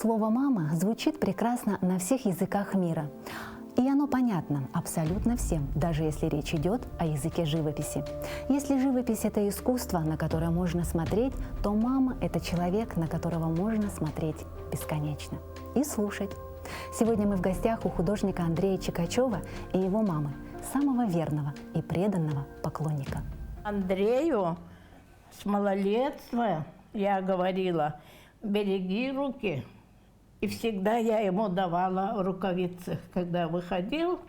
Слово «мама» звучит прекрасно на всех языках мира. И оно понятно абсолютно всем, даже если речь идет о языке живописи. Если живопись – это искусство, на которое можно смотреть, то мама – это человек, на которого можно смотреть бесконечно и слушать. Сегодня мы в гостях у художника Андрея Чикачева и его мамы, самого верного и преданного поклонника. Андрею с малолетства я говорила: береги руки. И всегда я ему давала рукавицы. Когда выходил,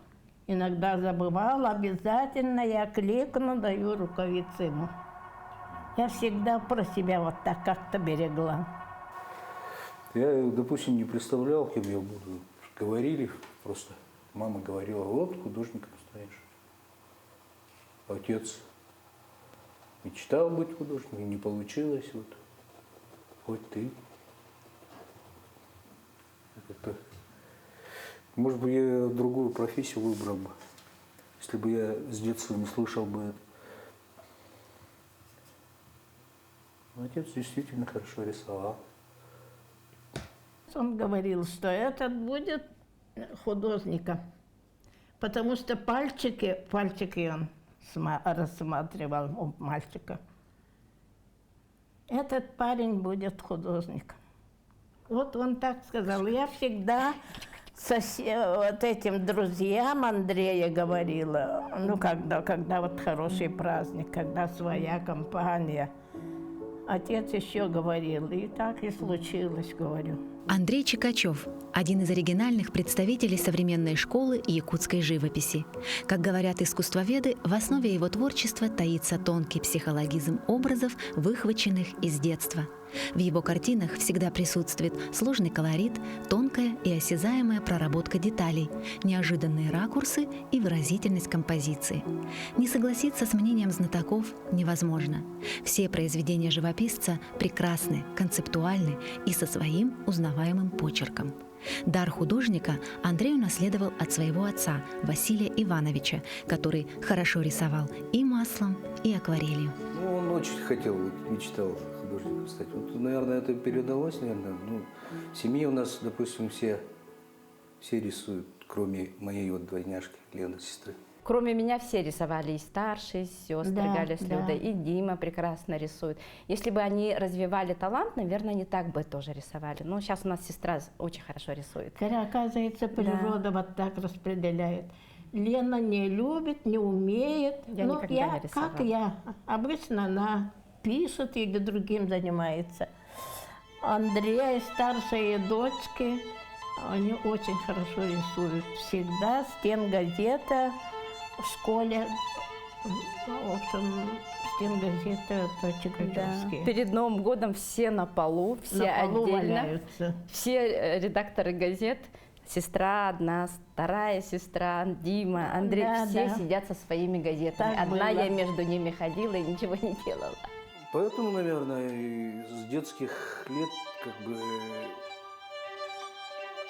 иногда забывала, обязательно я кликну, даю рукавицы ему. Я всегда про себя вот так как-то берегла. Я, допустим, не представлял, кем я буду. Говорили просто. Мама говорила: вот художником станешь. Отец мечтал быть художником, не получилось. Вот ты. Может быть, я другую профессию выбрал бы, если бы я с детства не слышал бы. Отец действительно хорошо рисовал. Он говорил, что этот будет художником, потому что пальчики он рассматривал у мальчика. Этот парень будет художником. Вот он так сказал. Я всегда вот этим друзьям Андрея говорила, ну, когда вот хороший праздник, когда своя компания. Отец еще говорил, и так и случилось, говорю. Андрей Чикачев – один из оригинальных представителей современной школы якутской живописи. Как говорят искусствоведы, в основе его творчества таится тонкий психологизм образов, выхваченных из детства. В его картинах всегда присутствует сложный колорит, тонкая и осязаемая проработка деталей, неожиданные ракурсы и выразительность композиции. Не согласиться с мнением знатоков невозможно. Все произведения живописца прекрасны, концептуальны и со своим узнаваемым почерком. Дар художника Андрей унаследовал от своего отца Василия Ивановича, который хорошо рисовал и маслом, и акварелью. Ну, он очень хотел, мечтал художником стать. Вот, наверное, это передалось, наверное. Ну, в семье у нас, допустим, все рисуют, кроме моей вот двойняшки, Лены, сестры. Кроме меня все рисовали, и старшие сестры, Да, Галя с Людой, да. и Дима прекрасно рисует. Если бы они развивали талант, наверное, они так бы тоже рисовали. Но сейчас у нас сестра очень хорошо рисует. Оказывается, природа вот так распределяет. Лена не любит, не умеет. Я никогда не рисовала. Как я. Обычно она пишет или другим занимается. Андрей, старшие дочки, они очень хорошо рисуют. Всегда стенгазета в школе. В общем, стенгазета это Чикачевские. Перед Новым годом все на полу, все На полу отдельно. валяются. Все редакторы газет, сестра одна, вторая сестра, Дима, Андрей, Да, все да. сидят со своими газетами. Так Одна было. я между ними ходила и ничего не делала. Поэтому, наверное, и с детских лет как бы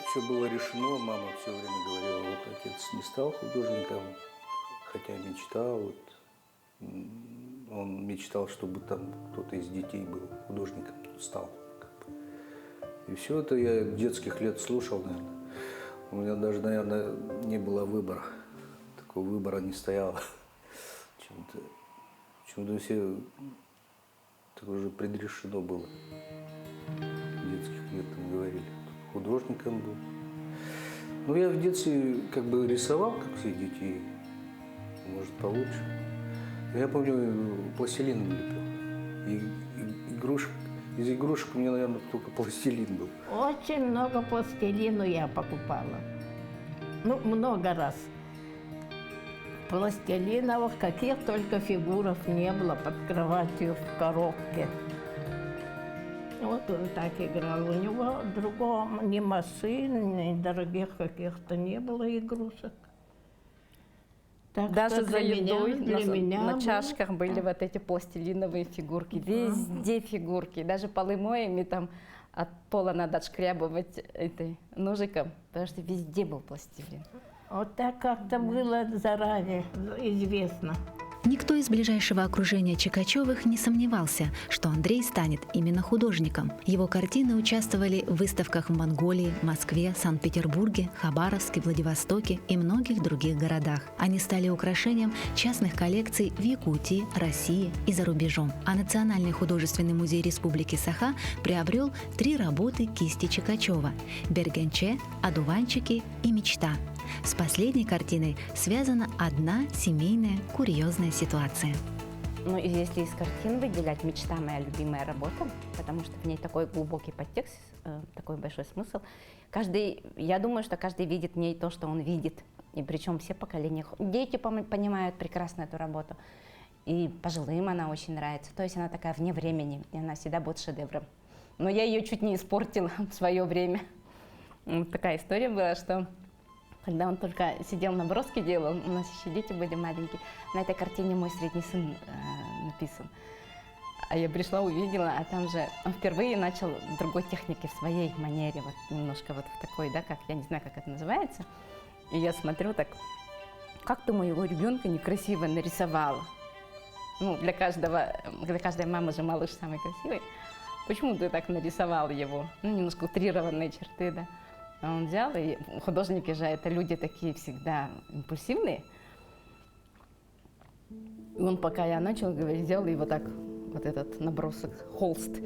все было решено. Мама все время говорила: вот отец не стал художником, хотя мечтал. Вот, он мечтал, чтобы там кто-то из детей был художником, стал. Как бы. И все это я детских лет слушал, наверное. У меня даже, наверное, не было выбора. Такого выбора не стояло. Почему-то все так уже предрешено было. Детских лет там говорили. Художником был. Ну, я в детстве как бы рисовал, как все дети, может, получше. Но я помню, пластилином лепил. И игрушек. Из игрушек у меня, наверное, только пластилин был. Очень много пластилину я покупала. Ну, много раз. Пластилиновых, каких только фигуров не было под кроватью в коробке. Вот он так играл. У него другого ни машин, ни дорогих каких-то не было игрушек. Так Даже что за едой для меня на было- чашках были вот эти пластилиновые фигурки. Везде фигурки. Даже полы моем, и там от пола надо отшкрябывать этой ножиком, потому что везде был пластилин. Вот так как-то было заранее известно. Никто из ближайшего окружения Чикачевых не сомневался, что Андрей станет именно художником. Его картины участвовали в выставках в Монголии, Москве, Санкт-Петербурге, Хабаровске, Владивостоке и многих других городах. Они стали украшением частных коллекций в Якутии, России и за рубежом. А Национальный художественный музей Республики Саха приобрел 3 работы кисти Чикачева – «Бергенче», «Одуванчики» и «Мечта». С последней картиной связана одна семейная курьезная ситуация. Ну и если из картин выделять, «Мечта» — моя любимая работа, потому что в ней такой глубокий подтекст, такой большой смысл. Я думаю, что каждый видит в ней то, что он видит, и причем все поколения. Дети понимают прекрасно эту работу, и пожилым она очень нравится. То есть она такая вне времени, и она всегда будет шедевром. Но я ее чуть не испортила в свое время. Вот такая история была, что когда он только сидел наброски делал, у нас еще дети были маленькие, на этой картине мой средний сын написан. А я пришла, увидела, а там же он впервые начал в другой технике, в своей манере, вот немножко вот в такой, да, как, я не знаю, как это называется. И я смотрю так, как ты моего ребенка некрасиво нарисовала. Ну, для каждой мамы же малыш самый красивый. Почему ты так нарисовал его? Ну, немножко утрированные черты, да. А он взял, и художники же это люди такие всегда импульсивные. И он, пока я начал говорить, взял и вот так, вот этот набросок, холст,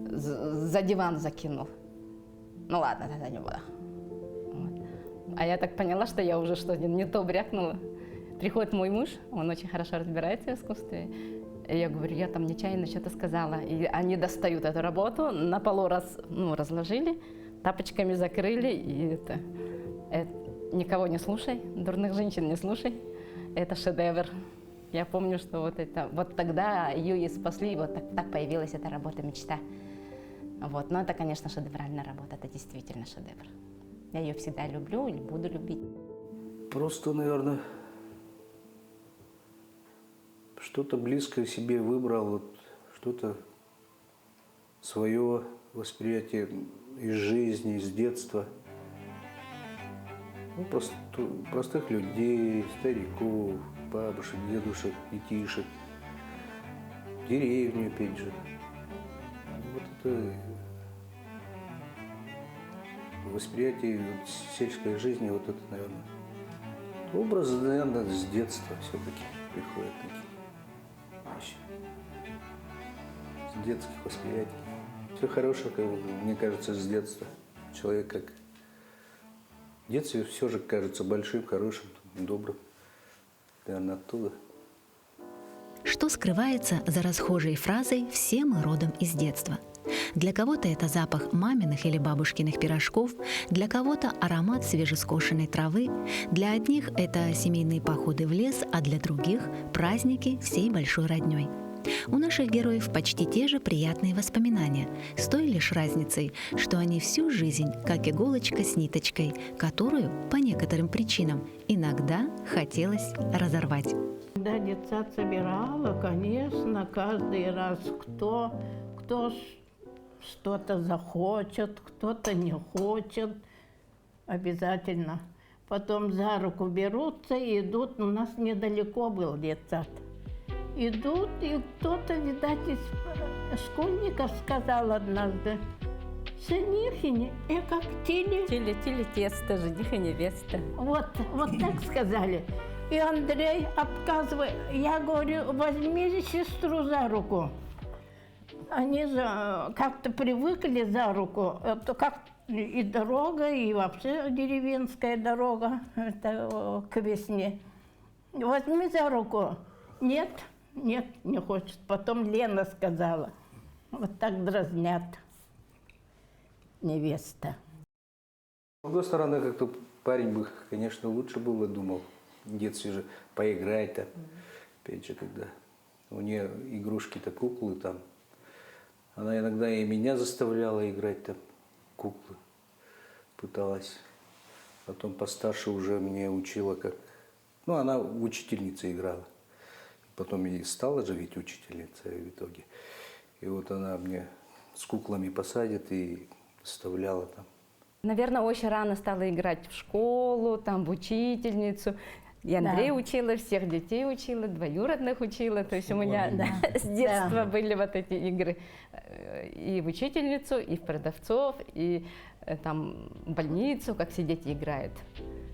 за диван закинул. Ну ладно, тогда не буду. Вот. А я так поняла, что я уже что-то не то брякнула. Приходит мой муж, он очень хорошо разбирается в искусстве. И я говорю, я там нечаянно что-то сказала. И они достают эту работу, на полу разложили, тапочками закрыли, и это никого не слушай, дурных женщин не слушай, это шедевр. Я помню, что вот тогда ее и спасли, вот так появилась эта работа «Мечта». Вот, но это, конечно, шедевральная работа, это действительно шедевр. Я ее всегда люблю и буду любить. Просто, наверное, что-то близкое себе выбрал, вот, что-то свое восприятие из жизни, из детства. Ну, простых людей, стариков, бабушек, дедушек, детишек, деревню, опять же. Вот это восприятие сельской жизни, вот это, наверное, образы, наверное, с детства все-таки приходят такие вещи. С детских восприятий. Все хорошее, мне кажется, с детства. Человек как в детстве все же кажется большим, хорошим, добрым. Наверное, оттуда. Что скрывается за расхожей фразой «все мы родом из детства»? Для кого-то это запах маминых или бабушкиных пирожков, для кого-то аромат свежескошенной травы, для одних это семейные походы в лес, а для других – праздники всей большой роднёй. У наших героев почти те же приятные воспоминания, с той лишь разницей, что они всю жизнь как иголочка с ниточкой, которую, по некоторым причинам, иногда хотелось разорвать. Когда детсад собирала, конечно, каждый раз кто что-то захочет, кто-то не хочет, обязательно. Потом за руку берутся и идут, у нас недалеко был детсад. Идут, и кто-то, видать, из школьников сказал однажды: «Женихине, и как тили». Тили тесто, жених и невеста. Вот так сказали. И Андрей отказывает. Я говорю, возьми сестру за руку. Они же как-то привыкли за руку. Это как и дорога, и вообще деревенская дорога это, к весне. Возьми за руку. Нет, не хочет. Потом Лена сказала. Вот так дразнят невеста. С другой стороны, как-то парень бы, конечно, лучше было, думал. В детстве же поиграть там. Опять же, когда у нее игрушки-то, куклы там. Она иногда и меня заставляла играть там, куклы. Пыталась. Потом постарше уже мне учила, как... Ну, она учительница играла. Потом и стала же ведь учительница в итоге. И вот она мне с куклами посадит и заставляла там. Наверное, очень рано стала играть в школу, там, в учительницу. И Андрей учила, всех детей учила, двоюродных учила. То есть у меня с детства были вот эти игры и в учительницу, и в продавцов, и там в больницу, как все дети играют.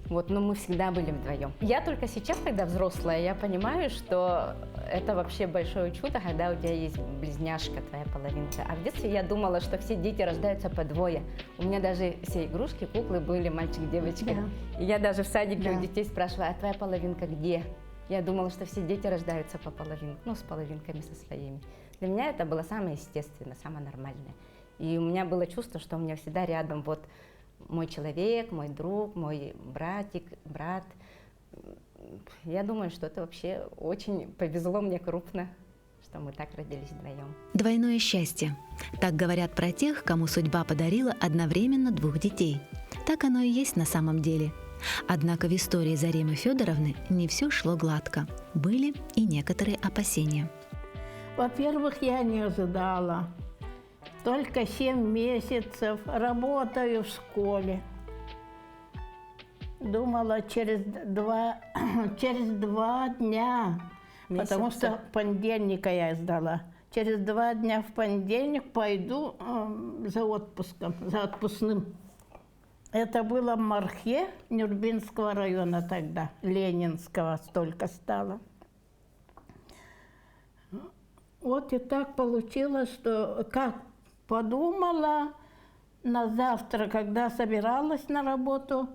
Вот, но мы всегда были вдвоем. Я только сейчас, когда взрослая, я понимаю, что это вообще большое чудо, когда у тебя есть близняшка, твоя половинка. А в детстве я думала, что все дети рождаются по двое. У меня даже все игрушки, куклы были мальчик-девочка. И я даже в садике у детей спрашиваю, а твоя половинка где? Я думала, что все дети рождаются по половинке, ну, с половинками со своими. Для меня это было самое естественное, самое нормальное. И у меня было чувство, что у меня всегда рядом вот мой человек, мой друг, мой братик, брат. Я думаю, что это вообще очень повезло мне крупно, что мы так родились вдвоем. Двойное счастье. Так говорят про тех, кому судьба подарила одновременно двух детей. Так оно и есть на самом деле. Однако в истории Заремы Федоровны не все шло гладко. Были и некоторые опасения. Во-первых, я не ожидала. Только 7 месяцев работаю в школе. Думала, через два дня, потому что понедельника я сдала. Через 2 дня в понедельник пойду за отпуском, за отпускным. Это было в Мархе, Нюрбинского района тогда, Ленинского столько стало. Вот и так получилось, что как подумала, на завтра, когда собиралась на работу,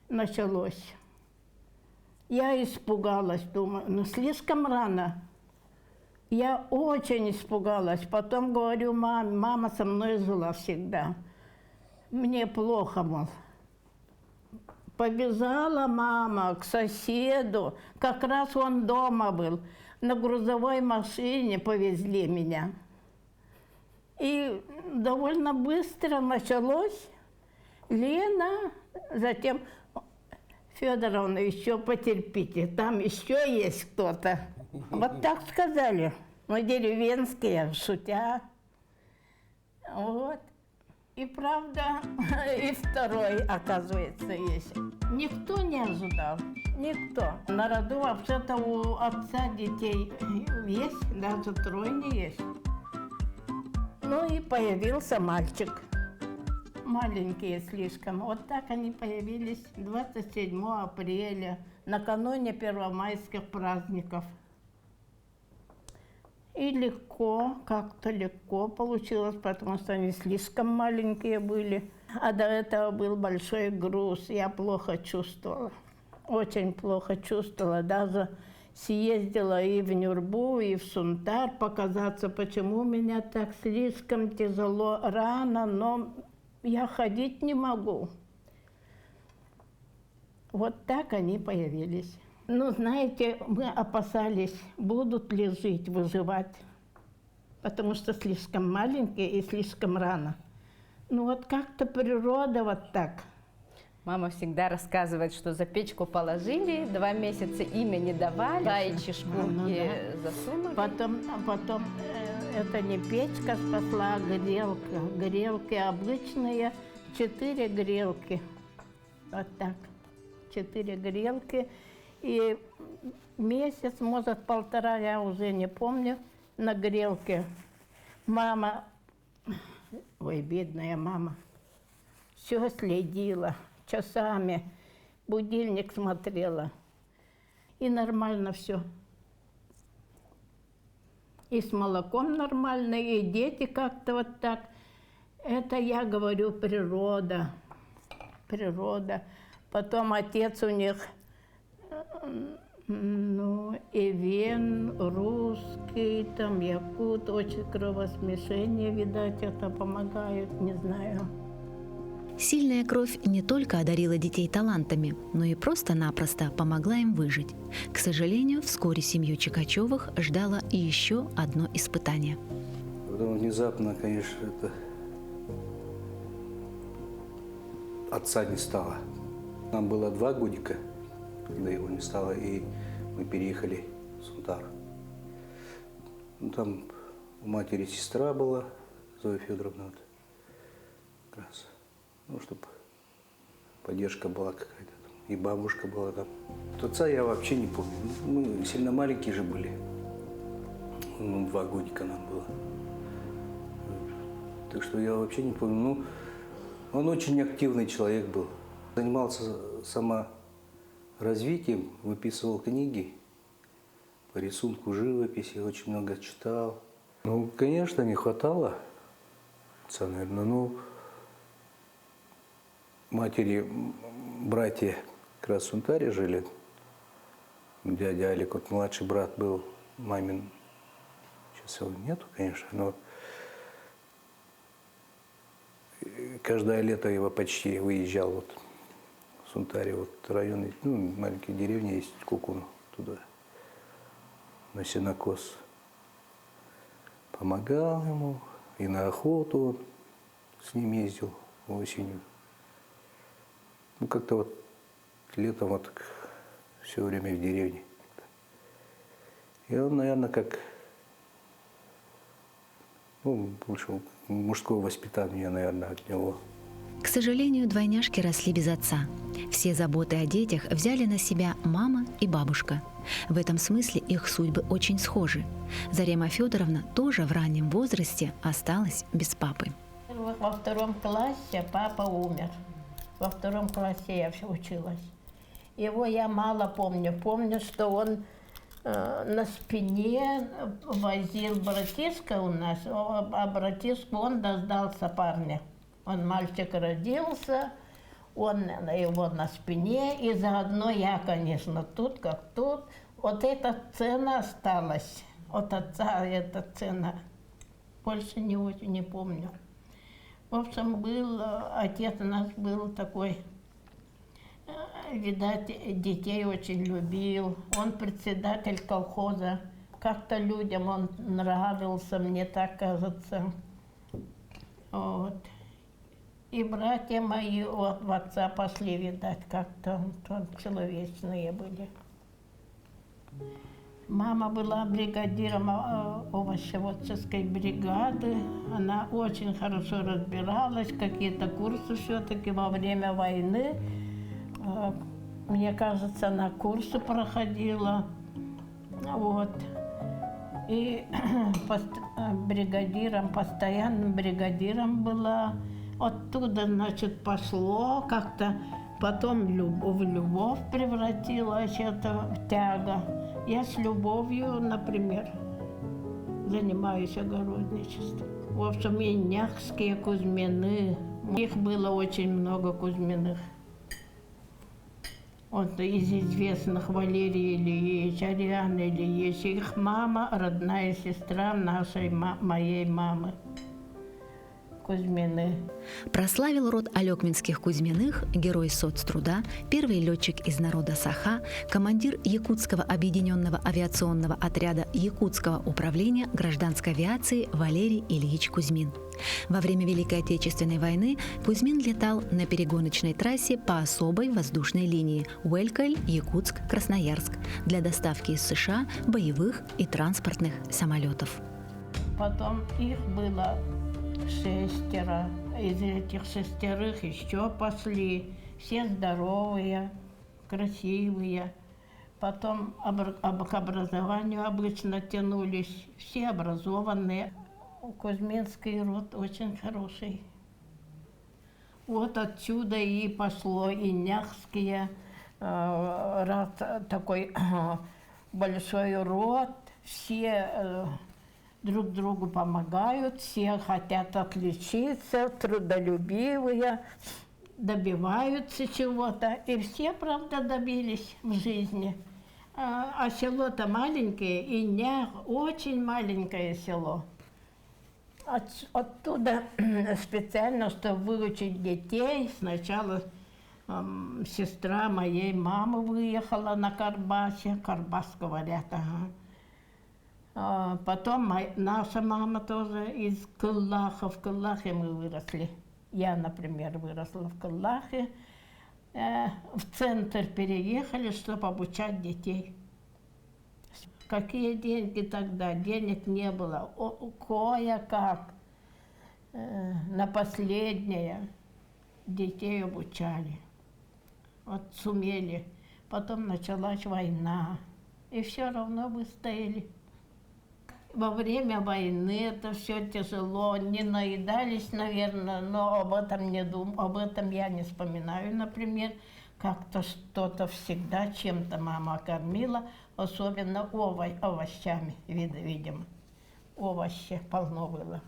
началось. Я испугалась, думаю, ну слишком рано. Я очень испугалась. Потом говорю маме, мама со мной жила всегда. Мне плохо, мол. Побежала мама к соседу, как раз он дома был. На грузовой машине повезли меня. И довольно быстро началось. Лена, затем Федоровна, еще потерпите, там еще есть кто-то. Вот так сказали. Мы деревенские, шутя. Вот. И правда, и второй, оказывается, есть. Никто не ожидал, никто. На роду вообще-то у отца детей есть, даже тройни есть. Ну и появился мальчик. Маленькие слишком. Вот так они появились 27 апреля, накануне первомайских праздников. И легко, как-то легко получилось, потому что они слишком маленькие были. А до этого был большой груз, я плохо чувствовала. Очень плохо чувствовала. Даже съездила и в Нюрбу, и в Сунтар показаться, почему у меня так слишком тяжело, рано, но я ходить не могу. Вот так они появились. Ну, знаете, мы опасались, будут ли жить, выживать, потому что слишком маленькие и слишком рано. Ну, вот как-то природа вот так. Мама всегда рассказывает, что за печку положили, 2 месяца имя не давали, заячьи шкурки засунули. Потом это не печка спасла, а грелка. Грелки обычные, 4 грелки. Вот так, 4 грелки. И месяц, может, 1,5, я уже не помню, на грелке. Мама, ой, бедная мама, все следила часами, будильник смотрела. И нормально все. И с молоком нормально, и дети как-то вот так. Это, я говорю, природа. Природа. Потом отец у них, ну, эвен, русский, там, якут, очень кровосмешение, видать, это помогает, не знаю. Сильная кровь не только одарила детей талантами, но и просто-напросто помогла им выжить. К сожалению, вскоре семью Чикачевых ждало и еще одно испытание. Потом внезапно, конечно, это отца не стало. Нам было 2 годика, когда его не стало, и мы переехали в Сунтар. Ну, там у матери сестра была, Зоя Федоровна, вот, как раз. Ну, чтобы поддержка была какая-то там. и бабушка была там. Отца я вообще не помню. Мы сильно маленькие же были. 2 годика нам было. Так что я вообще не помню. Ну, он очень активный человек был. Занимался саморазвитием, выписывал книги по рисунку, живописи, очень много читал. Ну, конечно, не хватало отца, наверное. Ну, матери, братья как раз в Сунтаре жили. Дядя Алик, вот младший брат был, мамин. Сейчас его нету, конечно, но каждое лето его почти выезжал вот в Сунтаре, вот районы, ну, маленькие деревни есть, Кукун, туда, на сенокос. Помогал ему, и на охоту он с ним ездил осенью. Ну, как-то вот летом вот все время в деревне. И он, наверное, как, ну, больше мужского воспитания, наверное, от него. К сожалению, двойняшки росли без отца. Все заботы о детях взяли на себя мама и бабушка. В этом смысле их судьбы очень схожи. Зарема Федоровна тоже в раннем возрасте осталась без папы. Во 2 классе папа умер. Во 2 классе я училась. Его я мало помню. Помню, что он на спине возил братишка у нас, а братишку он дождался парня. Он мальчик родился, он его на спине, и заодно я, конечно, тут как тут. Вот эта цена осталась, от отца эта цена. Больше не очень не помню. В общем, отец у нас был такой, видать, детей очень любил. Он председатель колхоза. Как-то людям он нравился, мне так кажется. Вот. И братья мои от отца пошли, видать, как-то человечные были. Мама была бригадиром овощеводческой бригады. Она очень хорошо разбиралась, какие-то курсы все-таки во время войны. Мне кажется, она курсы проходила. Вот. И бригадиром, постоянным бригадиром была. Оттуда, значит, пошло как-то, потом в любовь превратилась, это тяга. Я с любовью, например, занимаюсь огородничеством. В общем, и Няхские Кузьмины. Их было очень много Кузьминых. Вот из известных Валерий Ильич, Ариана Ильич. Их мама, родная сестра моей мамы. Кузьмины. Прославил род Алекминских Кузьминых герой соцтруда, первый летчик из народа Саха, командир Якутского объединенного авиационного отряда Якутского управления гражданской авиации Валерий Ильич Кузьмин. Во время Великой Отечественной войны Кузьмин летал на перегоночной трассе по особой воздушной линии Уэлькаль-Якутск-Красноярск для доставки из США боевых и транспортных самолетов. Потом их было 6. Из этих 6 еще пошли. Все здоровые, красивые. Потом к образованию обычно тянулись. Все образованные. Кузьминский род очень хороший. Вот отсюда и пошло и Няхские, такой большой род. Все друг другу помогают, все хотят отличиться, трудолюбивые, добиваются чего-то. И все, правда, добились в жизни. А село-то маленькое, и Нях очень маленькое село. Оттуда специально, чтобы выучить детей, сначала сестра моей мамы выехала на Карбасе, Карбас говорят, ага. Потом наша мама тоже из Кыллаха. В Кыллахе мы выросли. Я, например, выросла в Кыллахе. В центр переехали, чтобы обучать детей. Какие деньги тогда? Денег не было. Кое-как на последнее детей обучали. вот сумели. Потом началась война, и все равно выстояли. Во время войны это все тяжело, не наедались, наверное, но об этом не думаю, об этом я не вспоминаю, например. Как-то что-то всегда чем-то мама кормила, особенно овощами, видимо. Овощи полно было.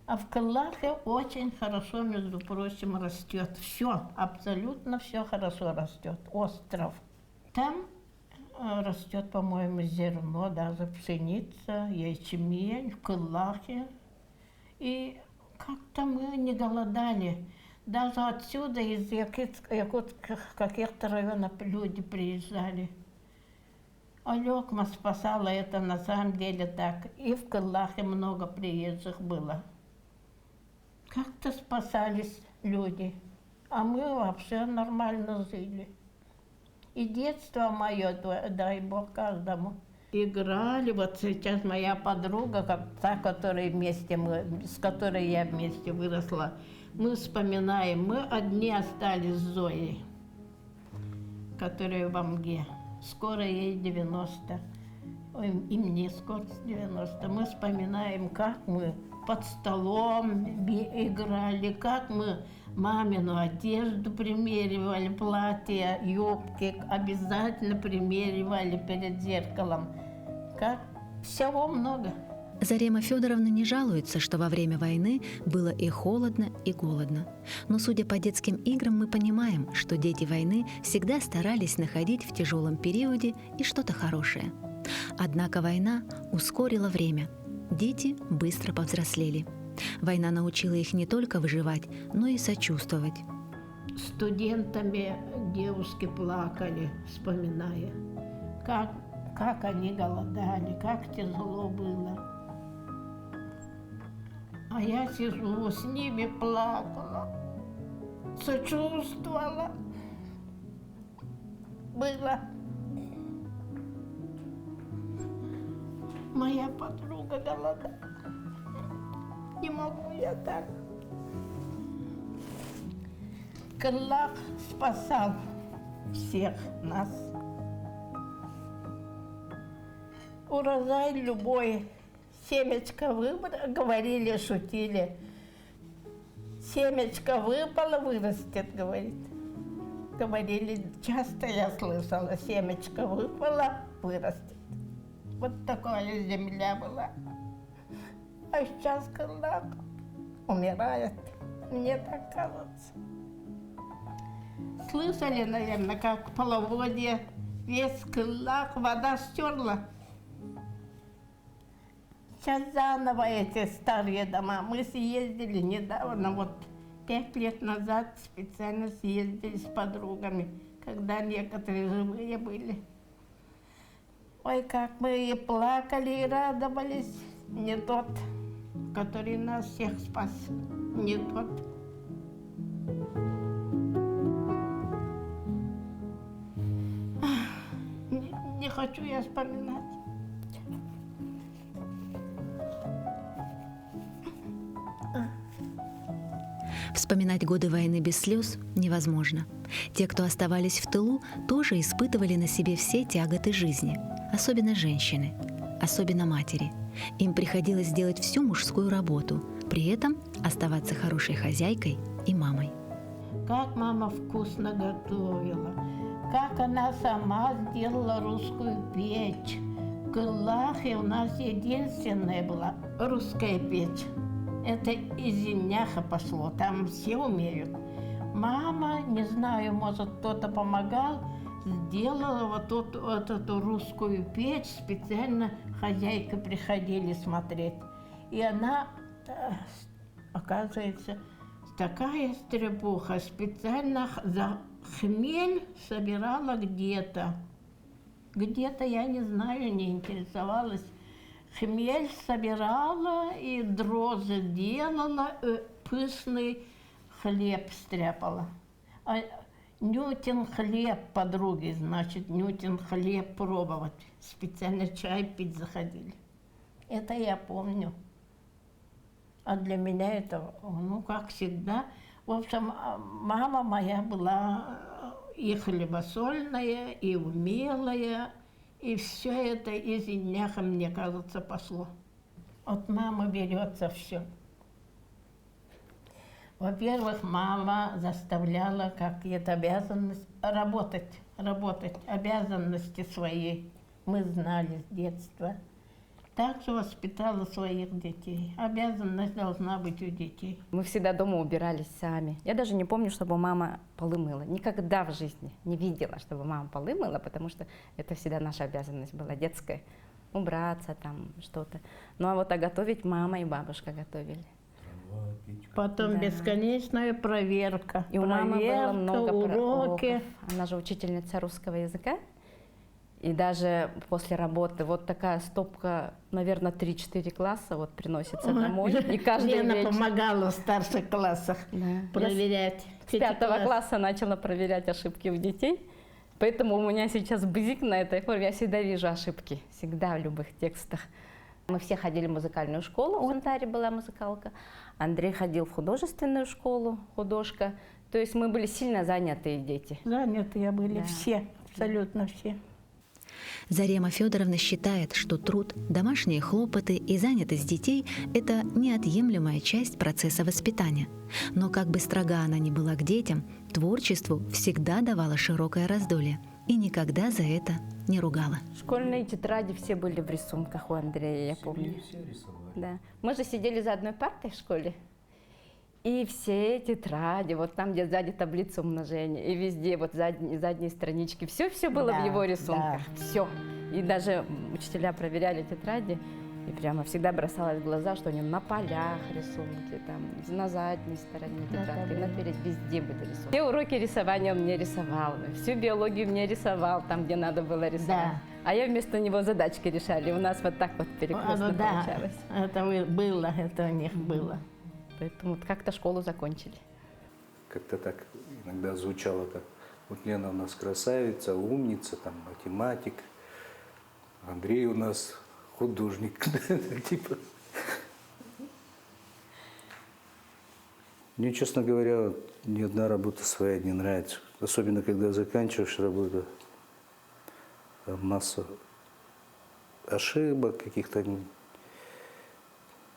А в Кыллахе очень хорошо, между прочим, растет все, абсолютно все хорошо растет. Остров. Там растет, по-моему, зерно, даже пшеница, ячмень в Кыллахе. И как-то мы не голодали. Даже отсюда, из якутских каких-то районов люди приезжали. Алекма спасала это на самом деле так. И в Кыллахе много приезжих было. Как-то спасались люди, а мы вообще нормально жили. И детство мое, дай Бог каждому. Играли, вот сейчас моя подруга, как та, с которой я вместе выросла, мы вспоминаем, мы одни остались с Зоей, которая в Амге. Скоро ей 90, и мне скоро 90. Мы вспоминаем, как мы под столом играли, как мы мамину одежду примеривали, платья, юбки, обязательно примеривали перед зеркалом. Как всего много. Зарема Федоровна не жалуется, что во время войны было и холодно, и голодно. Но, судя по детским играм, мы понимаем, что дети войны всегда старались находить в тяжелом периоде и что-то хорошее. Однако война ускорила время. Дети быстро повзрослели. Война научила их не только выживать, но и сочувствовать. Студентами девушки плакали, вспоминая, как они голодали, как тяжело было. А я сижу, с ними плакала, сочувствовала. Было. Моя подруга голодала. Не могу я так. Кыллах спасал всех нас. Урожай любой. Семечко выбрало, говорили, шутили. Семечко выпало, вырастет, говорит. Говорили, часто я слышала, семечко выпало, вырастет. Вот такая земля была. А сейчас Кыллах умирает, мне так кажется. Слышали, наверное, как в половодье весь Кыллах вода стерла. Сейчас заново эти старые дома. Мы съездили недавно, вот 5 лет назад специально съездили с подругами, когда некоторые живые были. Ой, как мы и плакали, и радовались. Не тот, который нас всех спас, не тот. Не хочу я вспоминать. Вспоминать годы войны без слез невозможно. Те, кто оставались в тылу, тоже испытывали на себе все тяготы жизни, особенно женщины, особенно матери. Им приходилось делать всю мужскую работу, при этом оставаться хорошей хозяйкой и мамой. Как мама вкусно готовила, как она сама сделала русскую печь. В Кыллахе у нас единственная была русская печь. Это из Зеняха пошло, там все умеют. Мама, не знаю, может, кто-то помогал, сделала вот эту русскую печь, специально хозяйка приходили смотреть. И она, оказывается, такая стрепуха, специально за хмель собирала где-то. Где-то, я не знаю, не интересовалась. Хмель собирала и дрожжи делала, пышный хлеб стряпала. А Нютин хлеб подруги, значит, Нютин хлеб пробовать. Специально чай пить заходили. Это я помню. А для меня это, ну, как всегда. В общем, мама моя была и хлебосольное, и умелое, и все это из дняха, мне кажется, пошло. От мамы берется все. Во-первых, мама заставляла какие-то обязанности работать, обязанности свои. Мы знали с детства. Также воспитала своих детей. Обязанность должна быть у детей. Мы всегда дома убирались сами. Я даже не помню, чтобы мама полы мыла. Никогда в жизни не видела, чтобы мама полы мыла, потому что это всегда наша обязанность была детская. Убраться там, что-то. Ну а вот готовить мама и бабушка готовили. Потом бесконечная проверка. И у мамы было много уроки. уроков. Она же учительница русского языка. И даже после работы вот такая стопка, наверное, 3-4 класса вот приносится домой. И каждый Лена вечер помогала в старших классах проверять. с 5 класса начала проверять ошибки у детей. Поэтому у меня сейчас бзик на этой форме. Я всегда вижу ошибки, всегда в любых текстах. Мы все ходили в музыкальную школу, в Антаре была музыкалка. Андрей ходил в художественную школу, художка. То есть мы были сильно занятые дети. Занятые были все, абсолютно все. Зарема Федоровна считает, что труд, домашние хлопоты и занятость детей – это неотъемлемая часть процесса воспитания. Но как бы строга она ни была к детям, творчеству всегда давала широкое раздолье и никогда за это не ругала. Школьные тетради все были в рисунках у Андрея, я помню. Да. Мы же сидели за одной партой в школе. И все тетради, вот там, где сзади таблица умножения, и везде вот задние странички, все было в его рисунках, все. И даже учителя проверяли тетради, и прямо всегда бросалось в глаза, что у него на полях рисунки, там, на задней стороне тетрадки, наперед, везде были рисунки. Все уроки рисования он мне рисовал, всю биологию мне рисовал, там, где надо было рисовать. Да. А я вместо него задачки решали, у нас вот так вот перекрестно получалось. Это было, это у них было. Поэтому вот как-то школу закончили. Как-то так иногда звучало так. Вот Лена у нас красавица, умница, там, математик. Андрей у нас художник. Типа. Мне, честно говоря, ни одна работа своя не нравится. Особенно, когда заканчиваешь работу. Там масса ошибок каких-то.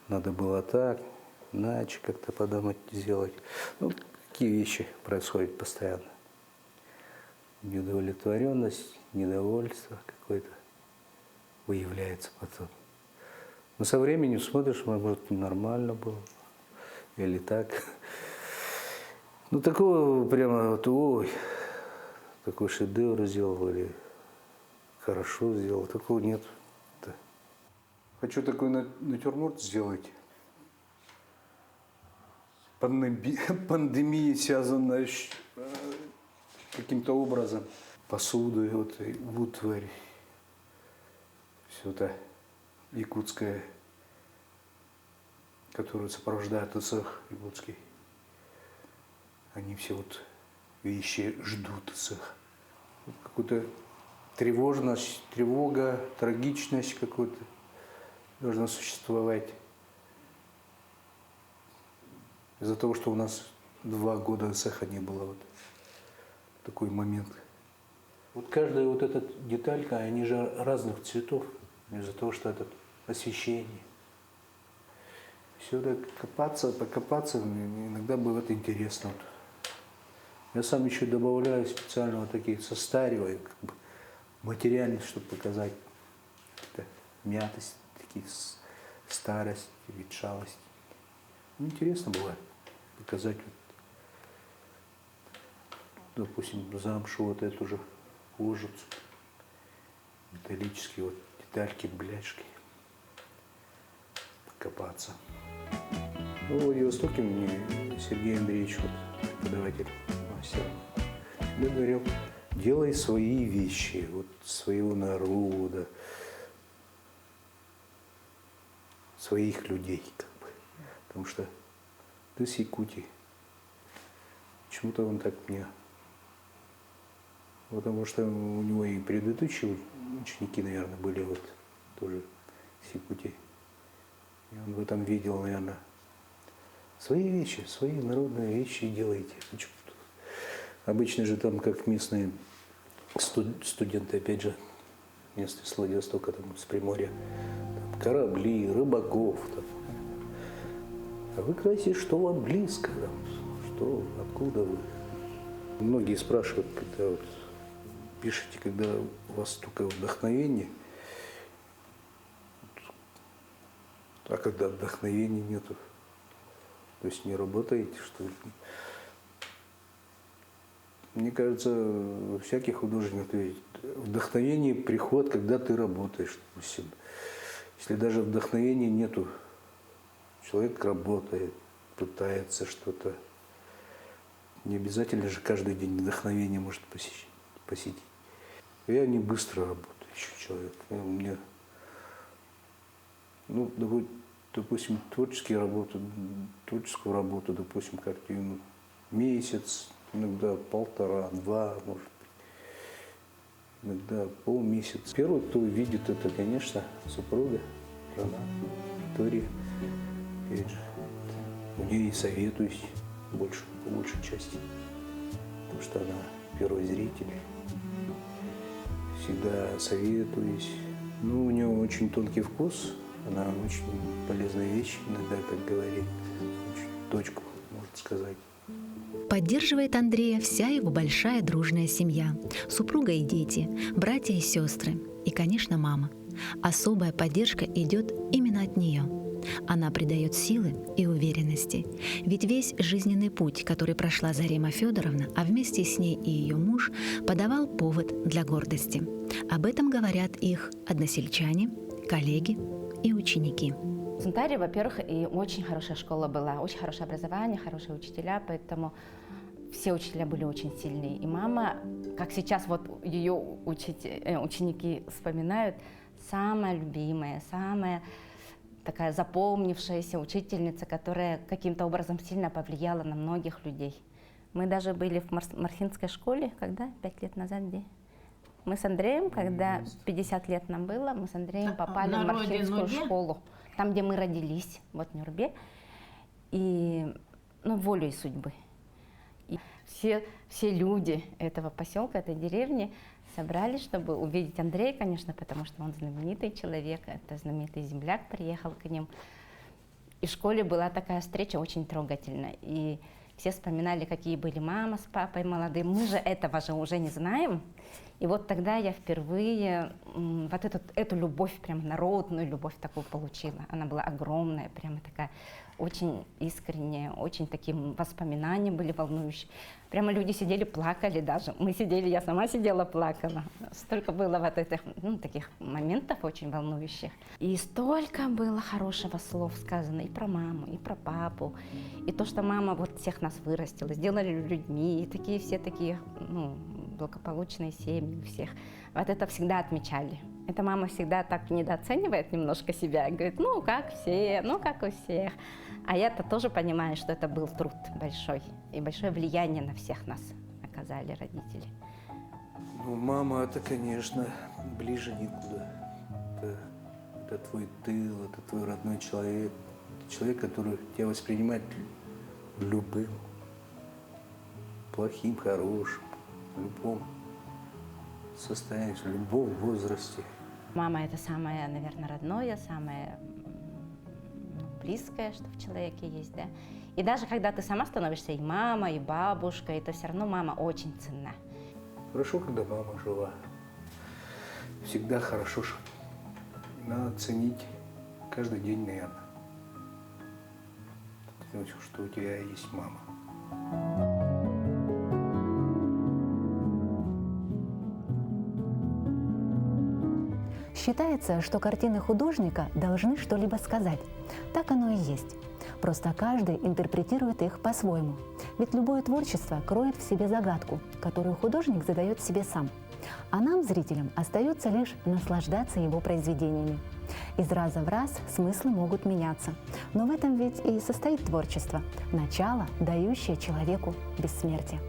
Надо было так. Иначе как-то подумать, сделать. Ну, такие вещи происходят постоянно. Неудовлетворенность, недовольство какое-то выявляется потом. Но со временем смотришь, может, нормально было. Или так. Ну, такого прямо вот, ой, такой шедевр сделал, или хорошо сделал. Такого нет. Да. Хочу такой натюрморт сделать. Пандемия связана каким-то образом. Посуду, вот, утварь, все это якутское, которое сопровождает цех якутский. Они все вот вещи ждут цех. Вот какую-то тревожность, тревога, трагичность какую-то должна существовать. Из-за того, что у нас 2 года цеха не было, вот такой момент. Вот каждая вот эта деталька, они же разных цветов, из-за того, что это освещение. Все это покопаться, иногда бывает интересно. Я сам еще добавляю специально вот таких состариваю, как бы материальность, чтобы показать мятость, такие старость, ветшалость. Интересно бывает показать, вот, допустим, замшу вот эту же кожицу, металлические вот детальки, бляшки, покопаться. Ну, в Владивостоке мне Сергей Андреевич, вот, преподаватель мастер, всегда говорил, делай свои вещи, вот, своего народа, своих людей, как бы, потому что ты с Якутии. Почему-то он так мне. Потому что у него и предыдущие ученики, наверное, были вот тоже с Якутии. И он в этом видел, наверное, свои вещи, свои народные вещи делайте. Обычно же там, как местные студенты, опять же, местные с Владивостока, там, с Приморья, там, корабли, рыбаков. Там. А вы говорите, что вам близко, там, что, откуда вы? Многие спрашивают, когда вот пишете, когда у вас столько вдохновения, а когда вдохновения нету, то есть не работаете, что ли? Мне кажется, у всяких художников вдохновение приходит, когда ты работаешь. Допустим. Если даже вдохновения нету, человек работает, пытается что-то. Не обязательно же каждый день вдохновение может посетить. Я не быстро работающий человек. Мне, ну, допустим, творческую работу, допустим, картину, месяц, иногда 1,5-2, может быть, иногда полмесяца. Первый, кто видит это, конечно, супруга, жена, Виктория. У нее и советуюсь по большей части, потому что она первый зритель. Всегда советуюсь. Ну, у нее очень тонкий вкус, она очень полезные вещи иногда, как говорит, точку, можно сказать. Поддерживает Андрея вся его большая дружная семья, супруга и дети, братья и сестры и, конечно, мама. Особая поддержка идет именно от нее. Она придает силы и уверенности. Ведь весь жизненный путь, который прошла Зарема Федоровна, а вместе с ней и ее муж, подавал повод для гордости. Об этом говорят их односельчане, коллеги и ученики. В Антаре, во-первых, и очень хорошая школа была, очень хорошее образование, хорошие учителя, поэтому все учителя были очень сильные. И мама, как сейчас вот ее ученики вспоминают, самая любимая, самая такая запомнившаяся учительница, которая каким-то образом сильно повлияла на многих людей. Мы даже были в Марфинской школе, когда? 5 лет назад, где? Мы с Андреем, когда 50 лет нам было, мы с Андреем попали в Марфинскую школу, там, где мы родились, вот в Нюрбе, и, ну, волей судьбы. И все люди этого поселка, этой деревни собрались, чтобы увидеть Андрея, конечно, потому что он знаменитый человек, это знаменитый земляк приехал к ним. И в школе была такая встреча очень трогательная. И все вспоминали, какие были мама с папой молодые. Мы же этого же уже не знаем. И вот тогда я впервые вот эту любовь, прям народную любовь такую получила. Она была огромная, прямо такая очень искренняя, очень такие воспоминания были волнующие. Прямо люди сидели, плакали даже. Мы сидели, я сама сидела, плакала. Столько было вот этих, таких моментов очень волнующих. И столько было хорошего слов сказано и про маму, и про папу. И то, что мама вот всех нас вырастила, сделали людьми, и такие все такие, благополучные семьи у всех. Вот это всегда отмечали. Эта мама всегда так недооценивает немножко себя и говорит, как все, как у всех. А я-то тоже понимаю, что это был труд большой. И большое влияние на всех нас оказали родители. Мама, это, конечно, ближе никуда. Это твой тыл, это твой родной человек. Человек, который тебя воспринимает любым, плохим, хорошим, в любом состоянии, в любом возрасте. Мама – это самое, наверное, родное, самое близкое, что в человеке есть, да. И даже когда ты сама становишься и мамой, и бабушкой, это все равно мама очень ценна. Хорошо, когда мама жива. Всегда хорошо. Надо ценить каждый день, наверное. Что у тебя есть мама. Считается, что картины художника должны что-либо сказать. Так оно и есть. Просто каждый интерпретирует их по-своему. Ведь любое творчество кроет в себе загадку, которую художник задает себе сам. А нам, зрителям, остается лишь наслаждаться его произведениями. Из раза в раз смыслы могут меняться. Но в этом ведь и состоит творчество – начало, дающее человеку бессмертие.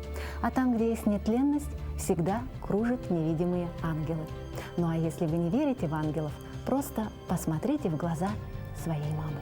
А там, где есть нетленность, всегда кружат невидимые ангелы. Ну а если вы не верите в ангелов, просто посмотрите в глаза своей мамы.